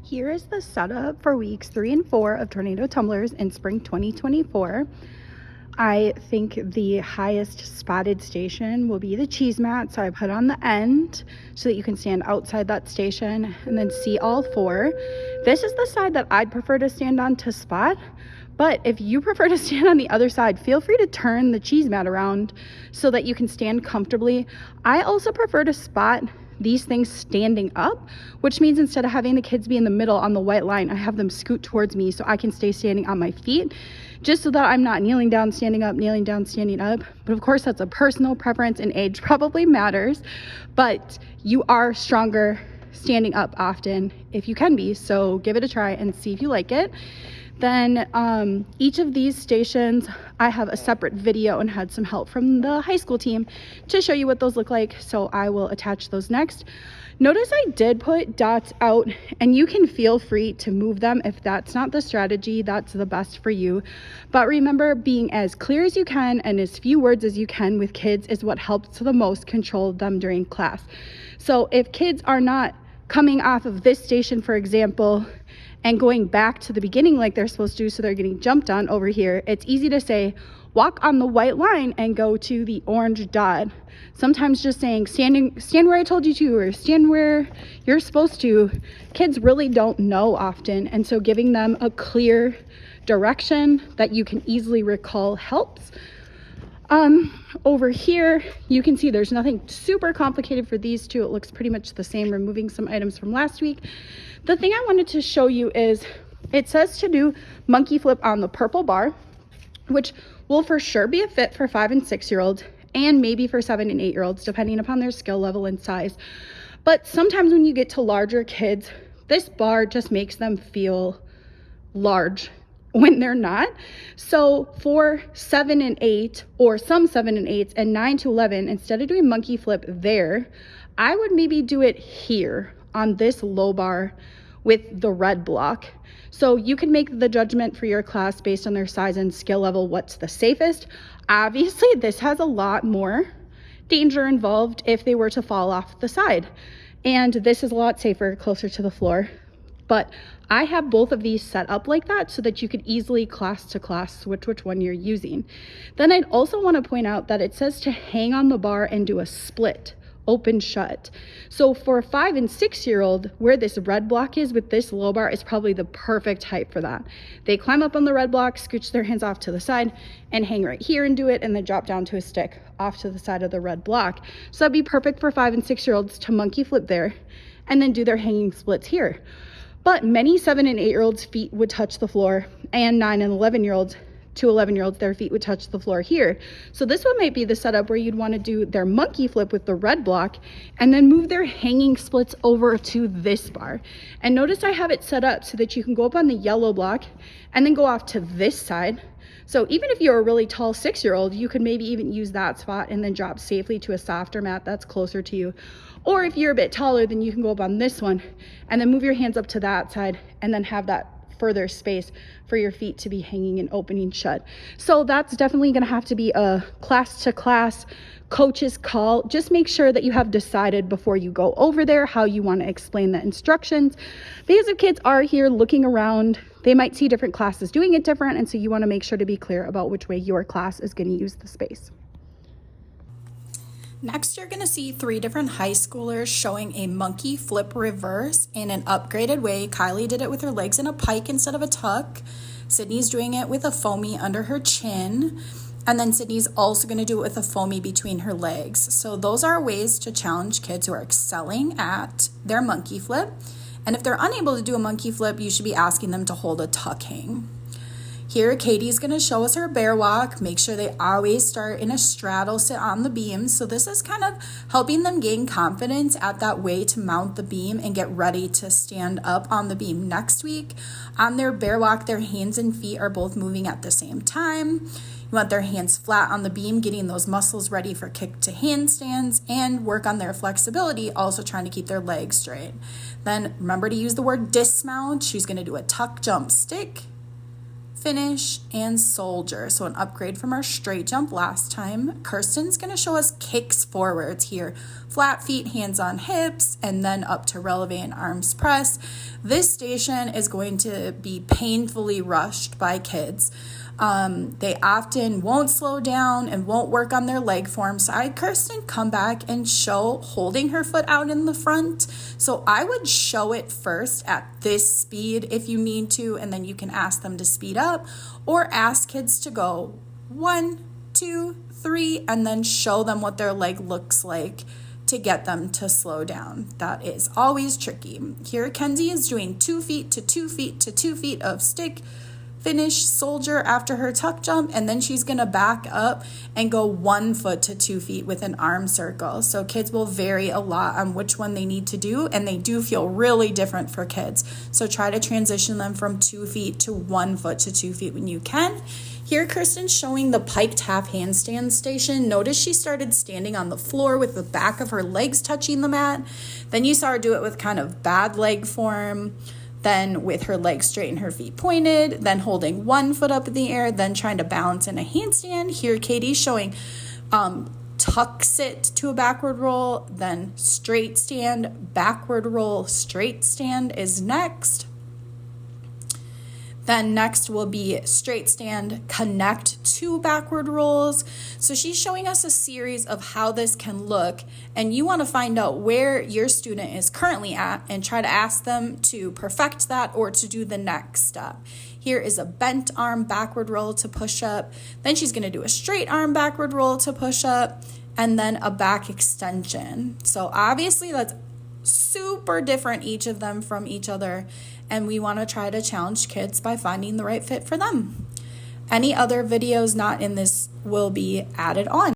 Here is the setup for weeks 3 and 4 of Tornado Tumblers in spring 2024. I think the highest spotted station will be the cheese mat, so I put on the end so that you can stand outside that station and then see all 4. This is the side that I'd prefer to stand on to spot, but if you prefer to stand on the other side, feel free to turn the cheese mat around so that you can stand comfortably. I also prefer to spot these things standing up, which means instead of having the kids be in the middle on the white line, I have them scoot towards me so I can stay standing on my feet, just so that I'm not kneeling down, standing up, kneeling down, standing up. But of course, that's a personal preference, and age probably matters, but you are stronger standing up often if you can be, so give it a try and see if you like it. Then each of these stations, I have a separate video and had some help from the high school team to show you what those look like, so I will attach those next. Notice I did put dots out, and you can feel free to move them if that's not the strategy that's the best for you. But remember, being as clear as you can and as few words as you can with kids is what helps the most control them during class. So if kids are not coming off of this station, for example, and going back to the beginning like they're supposed to, so they're getting jumped on over here, it's easy to say, walk on the white line and go to the orange dot. Sometimes just saying, stand where I told you to, or stand where you're supposed to, kids really don't know often. And so giving them a clear direction that you can easily recall helps. Over here, you can see there's nothing super complicated for these two. It looks pretty much the same, removing some items from last week. The thing I wanted to show you is it says to do monkey flip on the purple bar, which will for sure be a fit for 5 and 6-year-olds, and maybe for 7 and 8-year-olds, depending upon their skill level and size. But sometimes when you get to larger kids, this bar just makes them feel large when they're not. So for 7 and 8, or some 7 and 8s, and 9 to 11, instead of doing monkey flip there, I would maybe do it here on this low bar with the red block. So you can make the judgment for your class based on their size and skill level, what's the safest. Obviously, this has a lot more danger involved if they were to fall off the side. And this is a lot safer, closer to the floor. But I have both of these set up like that so that you could easily class to class switch which one you're using. Then I'd also want to point out that it says to hang on the bar and do a split, open shut. So for a 5 and 6-year-old, where this red block is with this low bar is probably the perfect height for that. They climb up on the red block, scooch their hands off to the side, and hang right here and do it, and then drop down to a stick off to the side of the red block. So that'd be perfect for 5 and 6-year-olds to monkey flip there and then do their hanging splits here. But many 7 and 8-year-olds' feet would touch the floor, and 9 and 11-year-olds to 11-year-olds, their feet would touch the floor here. So this one might be the setup where you'd want to do their monkey flip with the red block and then move their hanging splits over to this bar. And notice I have it set up so that you can go up on the yellow block and then go off to this side. So even if you're a really tall 6-year-old, you could maybe even use that spot and then drop safely to a softer mat that's closer to you. Or if you're a bit taller, then you can go up on this one and then move your hands up to that side and then have that further space for your feet to be hanging and opening shut. So that's definitely going to have to be a class to class coach's call. Just make sure that you have decided before you go over there how you want to explain the instructions, because if kids are here looking around, they might see different classes doing it different, and so you want to make sure to be clear about which way your class is going to use the space. Next, you're going to see 3 different high schoolers showing a monkey flip reverse in an upgraded way. Kylie did it with her legs in a pike instead of a tuck. Sydney's doing it with a foamy under her chin. And then Sydney's also going to do it with a foamy between her legs. So those are ways to challenge kids who are excelling at their monkey flip. And if they're unable to do a monkey flip, you should be asking them to hold a tuck hang. Here, Katie's going to show us her bear walk. Make sure they always start in a straddle sit on the beam. So this is kind of helping them gain confidence at that way to mount the beam and get ready to stand up on the beam next week. On their bear walk, their hands and feet are both moving at the same time. You want their hands flat on the beam, getting those muscles ready for kick to handstands, and work on their flexibility, also trying to keep their legs straight. Then remember to use the word dismount. She's going to do a tuck jump stick, finish, and soldier. So an upgrade from our straight jump last time. Kirsten's going to show us kicks forwards here. Flat feet, hands on hips, and then up to releve and arms press. This station is going to be painfully rushed by kids. They often won't slow down and won't work on their leg form. So I had Kirsten come back and show holding her foot out in the front. So I would show it first at this speed if you need to, and then you can ask them to speed up or ask kids to go 1, 2, 3, and then show them what their leg looks like to get them to slow down. That is always tricky. Here, Kenzie is doing 2 feet to 2 feet to 2 feet of stick, finish, soldier after her tuck jump, and then she's going to back up and go 1 foot to 2 feet with an arm circle. So kids will vary a lot on which one they need to do, and they do feel really different for kids. So try to transition them from 2 feet to 1 foot to 2 feet when you can. Here, Kirsten's showing the piked half handstand station. Notice she started standing on the floor with the back of her legs touching the mat. Then you saw her do it with kind of bad leg form, then with her legs straight and her feet pointed, then holding 1 foot up in the air, then trying to balance in a handstand. Here, Katie's showing tuck sit to a backward roll, then straight stand, backward roll, straight stand is next. Then next will be straight stand, connect 2 backward rolls. So she's showing us a series of how this can look, and you want to find out where your student is currently at and try to ask them to perfect that or to do the next step. Here is a bent arm backward roll to push up. Then she's going to do a straight arm backward roll to push up, and then a back extension. So obviously that's super different, each of them from each other, and we want to try to challenge kids by finding the right fit for them. Any other videos not in this will be added on.